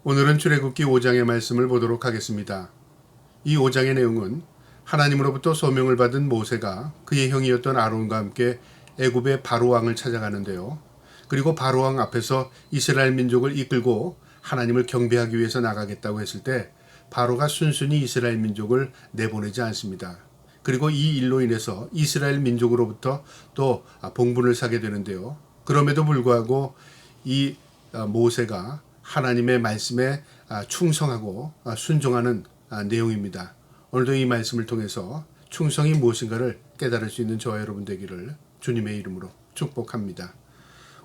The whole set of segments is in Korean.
오늘은 출애굽기 5장의 말씀을 보도록 하겠습니다. 이 5장의 내용은 하나님으로부터 소명을 받은 모세가 그의 형이었던 아론과 함께 애굽의 바로 왕을 찾아가는데요. 그리고 바로 왕 앞에서 이스라엘 민족을 이끌고 하나님을 경배하기 위해서 나가겠다고 했을 때 바로가 순순히 이스라엘 민족을 내보내지 않습니다. 그리고 이 일로 인해서 이스라엘 민족으로부터 또 봉분을 사게 되는데요. 그럼에도 불구하고 이 모세가 하나님의 말씀에 충성하고 순종하는 내용입니다. 오늘도 이 말씀을 통해서 충성이 무엇인가를 깨달을 수 있는 저와 여러분 되기를 주님의 이름으로 축복합니다.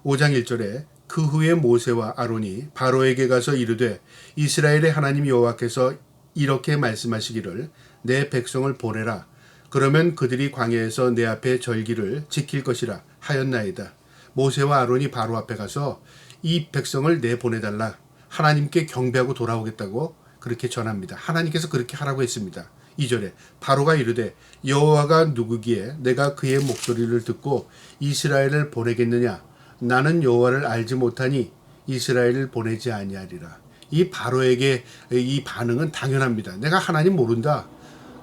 5장 1절에 그 후에 모세와 아론이 바로에게 가서 이르되 이스라엘의 하나님 여호와께서 이렇게 말씀하시기를 내 백성을 보내라. 그러면 그들이 광야에서 내 앞에 절기를 지킬 것이라 하였나이다. 모세와 아론이 바로 앞에 가서 이 백성을 내보내달라. 하나님께 경배하고 돌아오겠다고 그렇게 전합니다. 하나님께서 그렇게 하라고 했습니다. 2절에 바로가 이르되 여호와가 누구기에 내가 그의 목소리를 듣고 이스라엘을 보내겠느냐. 나는 여호와를 알지 못하니 이스라엘을 보내지 아니하리라. 이 바로에게 이 반응은 당연합니다. 내가 하나님 모른다.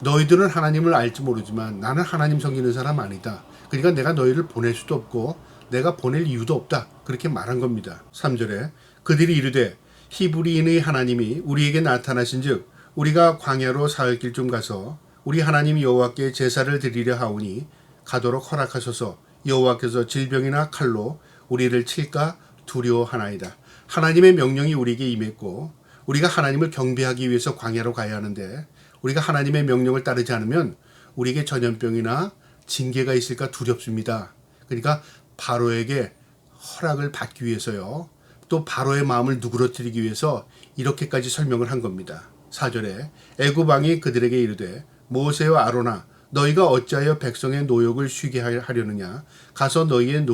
너희들은 하나님을 알지 모르지만 나는 하나님 섬기는 사람 아니다. 그러니까 내가 너희를 보낼 수도 없고 내가 보낼 이유도 없다. 그렇게 말한 겁니다. 3절에 그들이 이르되 히브리인의 하나님이 우리에게 나타나신즉 우리가 광야로 사흘길 좀 가서 우리 하나님 여호와께 제사를 드리려 하오니 가도록 허락하소서. 여호와께서 질병이나 칼로 우리를 칠까 두려워하나이다. 하나님의 명령이 우리에게 임했고 우리가 하나님을 경배하기 위해서 광야로 가야 하는데 우리가 하나님의 명령을 따르지 않으면 우리에게 전염병이나 징계가 있을까 두렵습니다. 그러니까 바로에게 허락을 받기 위해서요. 또 바로의 마음을 누그러뜨리기 위해서 이렇게까지 설명을 한 겁니다. 4절에 애굽 왕이 그들에게 이르되 모세와 아론아 너희가 어찌하여 백성의 노역을 쉬게 하려느냐. 가서 너희의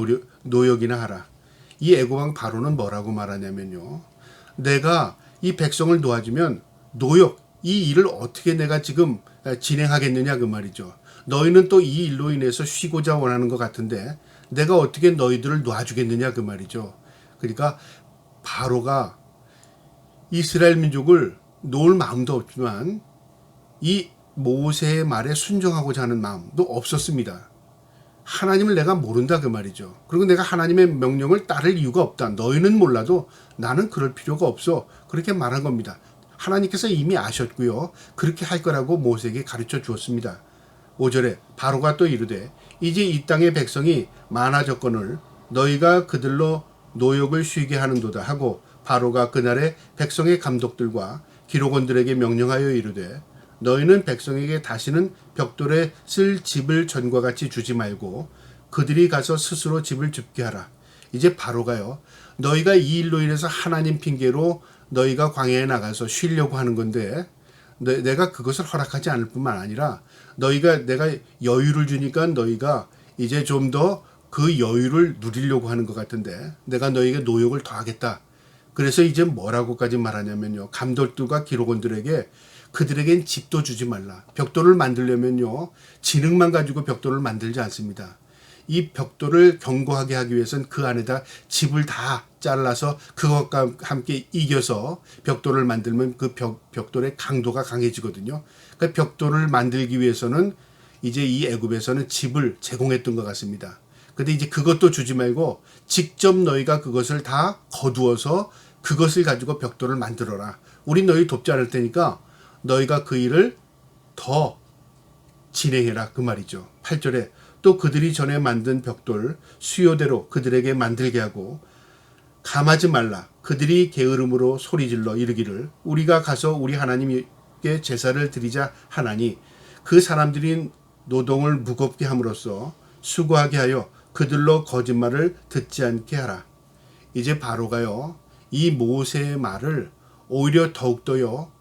노역이나 하라. 이 애굽 왕 바로는 뭐라고 말하냐면요. 내가 이 백성을 놓아주면 노역, 이 일을 어떻게 내가 지금 진행하겠느냐 그 말이죠. 너희는 또 이 일로 인해서 쉬고자 원하는 것 같은데 내가 어떻게 너희들을 놔주겠느냐 그 말이죠. 그러니까 바로가 이스라엘 민족을 놓을 마음도 없지만 이 모세의 말에 순종하고자 하는 마음도 없었습니다. 하나님을 내가 모른다 그 말이죠. 그리고 내가 하나님의 명령을 따를 이유가 없다. 너희는 몰라도 나는 그럴 필요가 없어. 그렇게 말한 겁니다. 하나님께서 이미 아셨고요. 그렇게 할 거라고 모세에게 가르쳐 주었습니다. 5절에 바로가 또 이르되 이제 이 땅의 백성이 많아졌거늘 너희가 그들로 노역을 쉬게 하는도다 하고 바로가 그날에 백성의 감독들과 기록원들에게 명령하여 이르되 너희는 백성에게 다시는 벽돌에 쓸 집을 전과 같이 주지 말고 그들이 가서 스스로 집을 짓게 하라. 이제 바로가요. 너희가 이 일로 인해서 하나님 핑계로 너희가 광야에 나가서 쉬려고 하는 건데 내가 그것을 허락하지 않을 뿐만 아니라 내가 여유를 주니까 너희가 이제 좀 더 그 여유를 누리려고 하는 것 같은데 내가 너희에게 노역을 더하겠다. 그래서 이제 뭐라고까지 말하냐면요. 감독들과 기록원들에게 그들에겐 집도 주지 말라. 벽돌을 만들려면요. 지능만 가지고 벽돌을 만들지 않습니다. 이 벽돌을 견고하게 하기 위해서는 그 안에다 집을 다 잘라서 그것과 함께 이겨서 벽돌을 만들면 그 벽돌의 강도가 강해지거든요. 그러니까 벽돌을 만들기 위해서는 이제 이 애굽에서는 집을 제공했던 것 같습니다. 근데 이제 그것도 주지 말고 직접 너희가 그것을 다 거두어서 그것을 가지고 벽돌을 만들어라. 우리 너희 돕지 않을 테니까 너희가 그 일을 더 진행해라 그 말이죠. 8절에 또 그들이 전에 만든 벽돌 수요대로 그들에게 만들게 하고 감하지 말라. 그들이 게으름으로 소리질러 이르기를 우리가 가서 우리 하나님께 제사를 드리자 하나니 그 사람들이 노동을 무겁게 함으로써 수고하게 하여 그들로 거짓말을 듣지 않게 하라. 이제 바로가요. 이 모세의 말을 오히려 더욱더요.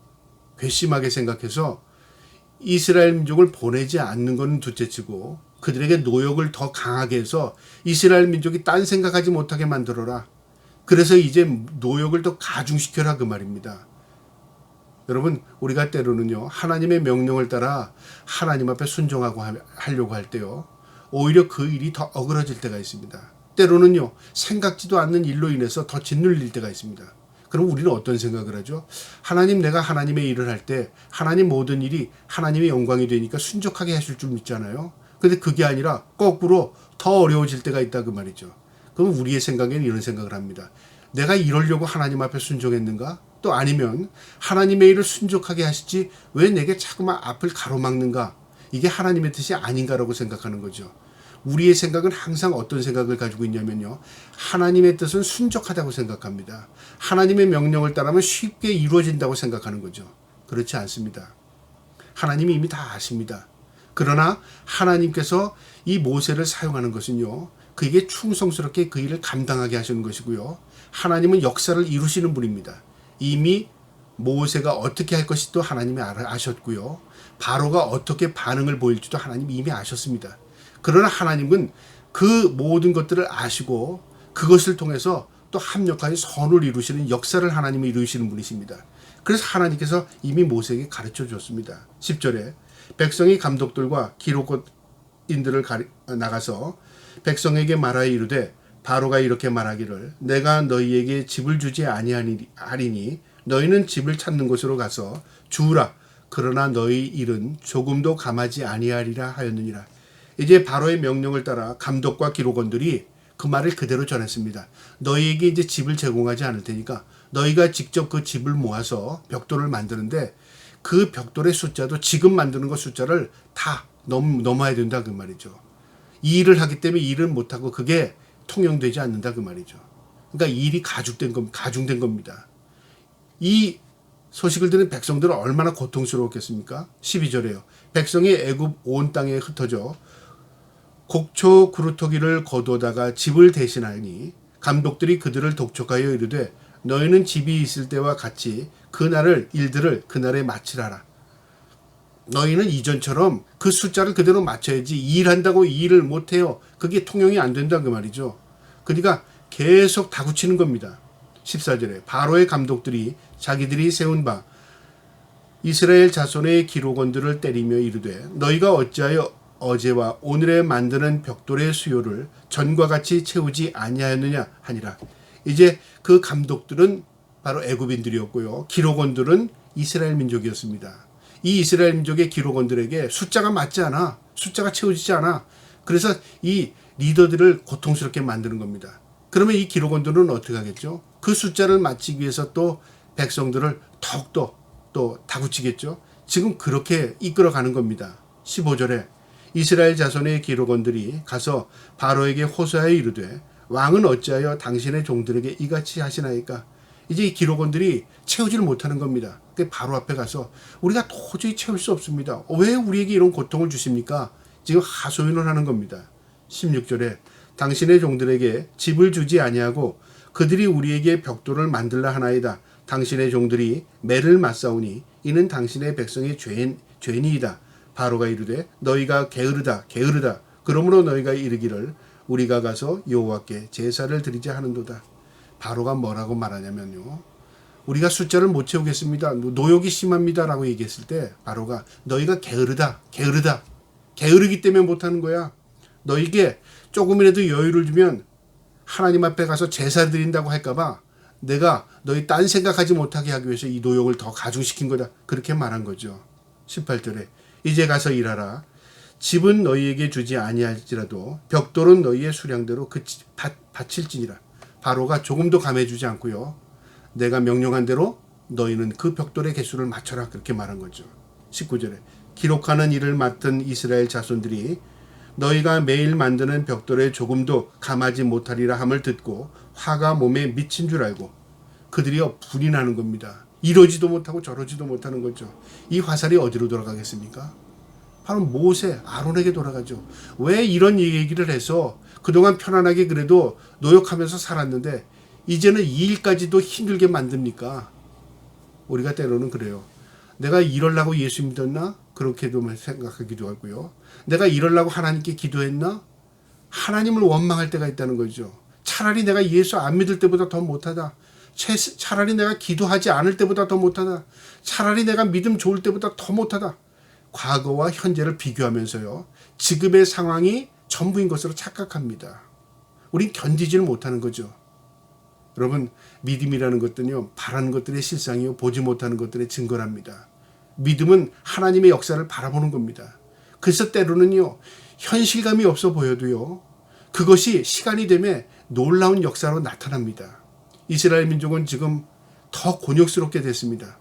괘씸하게 생각해서 이스라엘 민족을 보내지 않는 건 둘째치고 그들에게 노역을 더 강하게 해서 이스라엘 민족이 딴 생각하지 못하게 만들어라. 그래서 이제 노역을 더 가중시켜라 그 말입니다. 여러분 우리가 때로는요. 하나님의 명령을 따라 하나님 앞에 순종하고 하려고 할 때요. 오히려 그 일이 더 어그러질 때가 있습니다. 때로는요. 생각지도 않는 일로 인해서 더 짓눌릴 때가 있습니다. 그럼 우리는 어떤 생각을 하죠? 하나님, 내가 하나님의 일을 할 때 하나님 모든 일이 하나님의 영광이 되니까 순종하게 하실 줄 믿잖아요. 근데 그게 아니라 거꾸로 더 어려워질 때가 있다 그 말이죠. 그럼 우리의 생각에는 이런 생각을 합니다. 내가 이러려고 하나님 앞에 순종했는가? 또 아니면 하나님의 일을 순종하게 하시지 왜 내게 자꾸만 앞을 가로막는가? 이게 하나님의 뜻이 아닌가라고 생각하는 거죠. 우리의 생각은 항상 어떤 생각을 가지고 있냐면요. 하나님의 뜻은 순종하다고 생각합니다. 하나님의 명령을 따르면 쉽게 이루어진다고 생각하는 거죠. 그렇지 않습니다. 하나님이 이미 다 아십니다. 그러나 하나님께서 이 모세를 사용하는 것은요. 그에게 충성스럽게 그 일을 감당하게 하시는 것이고요. 하나님은 역사를 이루시는 분입니다. 이미 모세가 어떻게 할 것이 또 하나님이 아셨고요. 바로가 어떻게 반응을 보일지도 하나님이 이미 아셨습니다. 그러나 하나님은 그 모든 것들을 아시고 그것을 통해서 또 합력하여 선을 이루시는 역사를 하나님이 이루시는 분이십니다. 그래서 하나님께서 이미 모세에게 가르쳐 줬습니다. 10절에 백성이 감독들과 기록인들을 나가서 백성에게 말하여 이르되 바로가 이렇게 말하기를 내가 너희에게 집을 주지 아니하리니 너희는 집을 찾는 곳으로 가서 주우라. 그러나 너희 일은 조금도 감하지 아니하리라 하였느니라. 이제 바로의 명령을 따라 감독과 기록원들이 그 말을 그대로 전했습니다. 너희에게 이제 집을 제공하지 않을 테니까 너희가 직접 그 집을 모아서 벽돌을 만드는데 그 벽돌의 숫자도 지금 만드는 것 숫자를 다 넘어야 된다 그 말이죠. 이 일을 하기 때문에 일을 못하고 그게 통용되지 않는다 그 말이죠. 그러니까 일이 가중된 겁니다. 이 소식을 들은 백성들은 얼마나 고통스러웠겠습니까? 12절에요. 백성이 애굽 온 땅에 흩어져 곡초 구루터기를 거두다가 집을 대신하니 감독들이 그들을 독촉하여 이르되 너희는 집이 있을 때와 같이 일들을 그날에 마치라라. 너희는 이전처럼 그 숫자를 그대로 맞춰야지 일한다고 일을 못해요. 그게 통용이 안 된다 그 말이죠. 그러니까 계속 다구치는 겁니다. 14절에 바로의 감독들이 자기들이 세운 바 이스라엘 자손의 기록원들을 때리며 이르되 너희가 어찌하여 어제와 오늘에 만드는 벽돌의 수요를 전과 같이 채우지 아니하였느냐 하니라. 이제 그 감독들은 바로 애굽인들이었고요. 기록원들은 이스라엘 민족이었습니다. 이 이스라엘 민족의 기록원들에게 숫자가 맞지 않아. 숫자가 채워지지 않아. 그래서 이 리더들을 고통스럽게 만드는 겁니다. 그러면 이 기록원들은 어떻게 하겠죠? 그 숫자를 맞추기 위해서 또 백성들을 더욱더 또 다구치겠죠. 지금 그렇게 이끌어가는 겁니다. 15절에 이스라엘 자손의 기록원들이 가서 바로에게 호소하여 이르되 왕은 어찌하여 당신의 종들에게 이같이 하시나이까. 이제 이 기록원들이 채우지를 못하는 겁니다. 바로 앞에 가서 우리가 도저히 채울 수 없습니다. 왜 우리에게 이런 고통을 주십니까? 지금 하소연을 하는 겁니다. 16절에 당신의 종들에게 집을 주지 아니하고 그들이 우리에게 벽돌을 만들라 하나이다. 당신의 종들이 매를 맞사오니 이는 당신의 백성의 죄니이다. 바로가 이르되 너희가 게으르다. 그러므로 너희가 이르기를 우리가 가서 여호와께 제사를 드리자 하는도다. 바로가 뭐라고 말하냐면요. 우리가 숫자를 못 채우겠습니다. 노역이 심합니다라고 얘기했을 때 바로가 너희가 게으르기 때문에 못하는 거야. 너희에게 조금이라도 여유를 주면 하나님 앞에 가서 제사 드린다고 할까봐 내가 너희 딴 생각하지 못하게 하기 위해서 이 노역을 더 가중시킨 거다. 그렇게 말한 거죠. 18절에 이제 가서 일하라. 집은 너희에게 주지 아니할지라도 벽돌은 너희의 수량대로 바칠지니라. 바로가 조금도 감해주지 않고요. 내가 명령한 대로 너희는 그 벽돌의 개수를 맞춰라. 그렇게 말한 거죠. 19절에 기록하는 일을 맡은 이스라엘 자손들이 너희가 매일 만드는 벽돌에 조금도 감하지 못하리라 함을 듣고 화가 몸에 미친 줄 알고 그들이 분이 나는 겁니다. 이러지도 못하고 저러지도 못하는 거죠. 이 화살이 어디로 돌아가겠습니까? 바로 모세, 아론에게 돌아가죠. 왜 이런 얘기를 해서 그동안 편안하게 그래도 노역하면서 살았는데 이제는 이 일까지도 힘들게 만듭니까? 우리가 때로는 그래요. 내가 이러려고 예수 믿었나? 그렇게도 생각하기도 하고요. 내가 이러려고 하나님께 기도했나? 하나님을 원망할 때가 있다는 거죠. 차라리 내가 예수 안 믿을 때보다 더 못하다. 차라리 내가 기도하지 않을 때보다 더 못하다. 차라리 내가 믿음 좋을 때보다 더 못하다. 과거와 현재를 비교하면서요. 지금의 상황이 전부인 것으로 착각합니다. 우린 견디지를 못하는 거죠. 여러분, 믿음이라는 것들은요, 바라는 것들의 실상이요, 보지 못하는 것들의 증거랍니다. 믿음은 하나님의 역사를 바라보는 겁니다. 그래서 때로는요, 현실감이 없어 보여도요, 그것이 시간이 되면 놀라운 역사로 나타납니다. 이스라엘 민족은 지금 더 곤욕스럽게 됐습니다.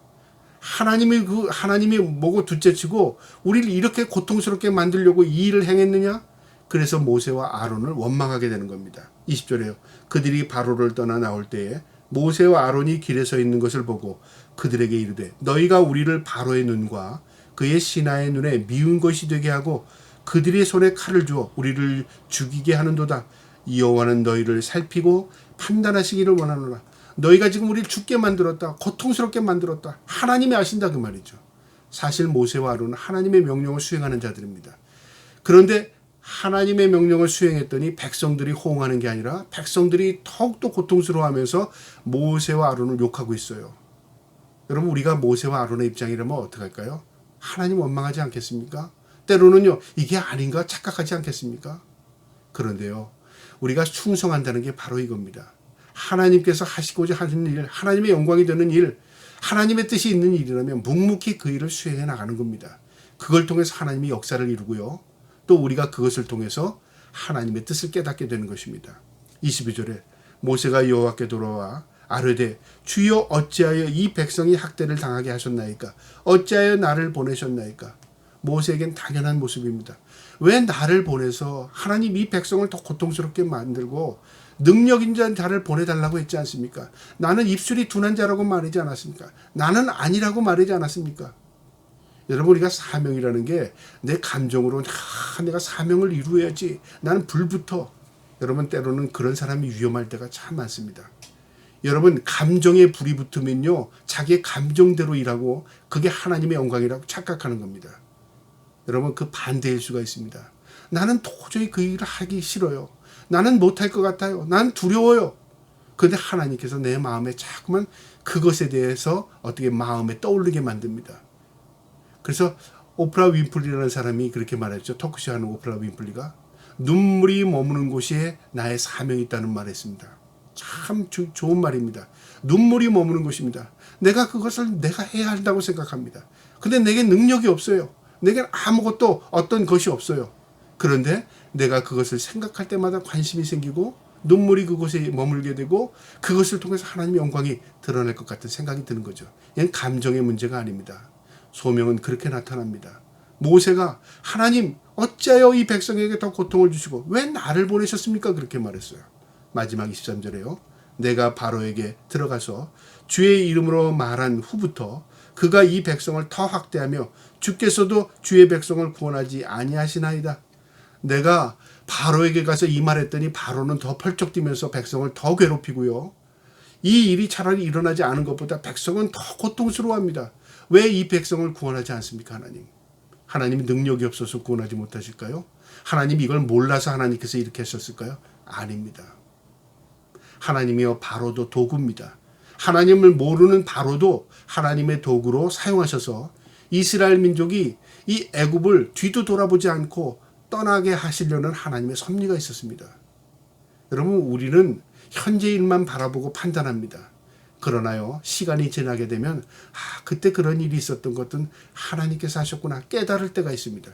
하나님이 뭐고 둘째치고 우리를 이렇게 고통스럽게 만들려고 이 일을 행했느냐? 그래서 모세와 아론을 원망하게 되는 겁니다. 20절에요. 그들이 바로를 떠나 나올 때에 모세와 아론이 길에 서 있는 것을 보고 그들에게 이르되 너희가 우리를 바로의 눈과 그의 신하의 눈에 미운 것이 되게 하고 그들의 손에 칼을 주어 우리를 죽이게 하는도다. 여호와는 너희를 살피고 판단하시기를 원하노라. 너희가 지금 우리를 죽게 만들었다. 고통스럽게 만들었다. 하나님이 아신다 그 말이죠. 사실 모세와 아론은 하나님의 명령을 수행하는 자들입니다. 그런데 하나님의 명령을 수행했더니 백성들이 호응하는 게 아니라 백성들이 더욱더 고통스러워하면서 모세와 아론을 욕하고 있어요. 여러분, 우리가 모세와 아론의 입장이라면 어떡할까요? 하나님 원망하지 않겠습니까? 때로는요, 이게 아닌가 착각하지 않겠습니까? 그런데요, 우리가 충성한다는 게 바로 이겁니다. 하나님께서 하시고자 하는 일, 하나님의 영광이 되는 일, 하나님의 뜻이 있는 일이라면 묵묵히 그 일을 수행해 나가는 겁니다. 그걸 통해서 하나님이 역사를 이루고요. 또 우리가 그것을 통해서 하나님의 뜻을 깨닫게 되는 것입니다. 22절에 모세가 여호와께 돌아와 아뢰되 주여 어찌하여 이 백성이 학대를 당하게 하셨나이까? 어찌하여 나를 보내셨나이까? 모세에겐 당연한 모습입니다. 왜 나를 보내서 하나님 이 백성을 더 고통스럽게 만들고 능력 있는 자를 보내달라고 했지 않습니까? 나는 입술이 둔한 자라고 말하지 않았습니까? 나는 아니라고 말하지 않았습니까? 여러분, 우리가 사명이라는 게 내 감정으로 내가 사명을 이루어야지 나는 불붙어. 여러분, 때로는 그런 사람이 위험할 때가 참 많습니다. 여러분, 감정에 불이 붙으면요, 자기의 감정대로 일하고 그게 하나님의 영광이라고 착각하는 겁니다. 여러분, 그 반대일 수가 있습니다. 나는 도저히 그 일을 하기 싫어요. 나는 못할 것 같아요. 난 두려워요. 그런데 하나님께서 내 마음에 자꾸만 그것에 대해서 어떻게 마음에 떠오르게 만듭니다. 그래서 오프라 윈플리라는 사람이 그렇게 말했죠. 토크쇼 하는 오프라 윈플리가 눈물이 머무는 곳에 나의 사명이 있다는 말을 했습니다. 참 좋은 말입니다. 눈물이 머무는 곳입니다. 내가 그것을 내가 해야 한다고 생각합니다. 근데 내게 능력이 없어요. 내게 아무것도 어떤 것이 없어요. 그런데 내가 그것을 생각할 때마다 관심이 생기고 눈물이 그곳에 머물게 되고 그것을 통해서 하나님의 영광이 드러날 것 같은 생각이 드는 거죠. 이건 감정의 문제가 아닙니다. 소명은 그렇게 나타납니다. 모세가 하나님 어찌하여 이 백성에게 더 고통을 주시고 왜 나를 보내셨습니까? 그렇게 말했어요. 마지막 23절에요. 내가 바로에게 들어가서 주의 이름으로 말한 후부터 그가 이 백성을 더 학대하며 주께서도 주의 백성을 구원하지 아니하시나이다. 내가 바로에게 가서 이 말했더니 바로는 더 펄쩍 뛰면서 백성을 더 괴롭히고요. 이 일이 차라리 일어나지 않은 것보다 백성은 더 고통스러워합니다. 왜 이 백성을 구원하지 않습니까? 하나님이 능력이 없어서 구원하지 못하실까요? 하나님이 이걸 몰라서 하나님께서 이렇게 하셨을까요? 아닙니다. 하나님이요, 바로도 도구입니다. 하나님을 모르는 바로도 하나님의 도구로 사용하셔서 이스라엘 민족이 이 애굽을 뒤도 돌아보지 않고 떠나게 하시려는 하나님의 섭리가 있었습니다. 여러분, 우리는 현재 일만 바라보고 판단합니다. 그러나요, 시간이 지나게 되면 그때 그런 일이 있었던 것은 하나님께서 하셨구나 깨달을 때가 있습니다.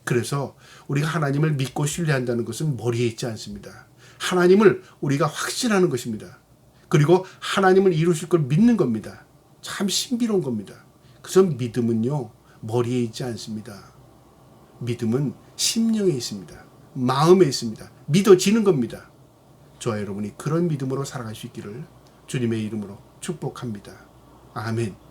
그래서 우리가 하나님을 믿고 신뢰한다는 것은 머리에 있지 않습니다. 하나님을 우리가 확신하는 것입니다. 그리고 하나님을 이루실 걸 믿는 겁니다. 참 신비로운 겁니다. 그래서 믿음은요, 머리에 있지 않습니다. 믿음은 심령에 있습니다. 마음에 있습니다. 믿어지는 겁니다. 저와 여러분이 그런 믿음으로 살아갈 수 있기를 주님의 이름으로 축복합니다. 아멘.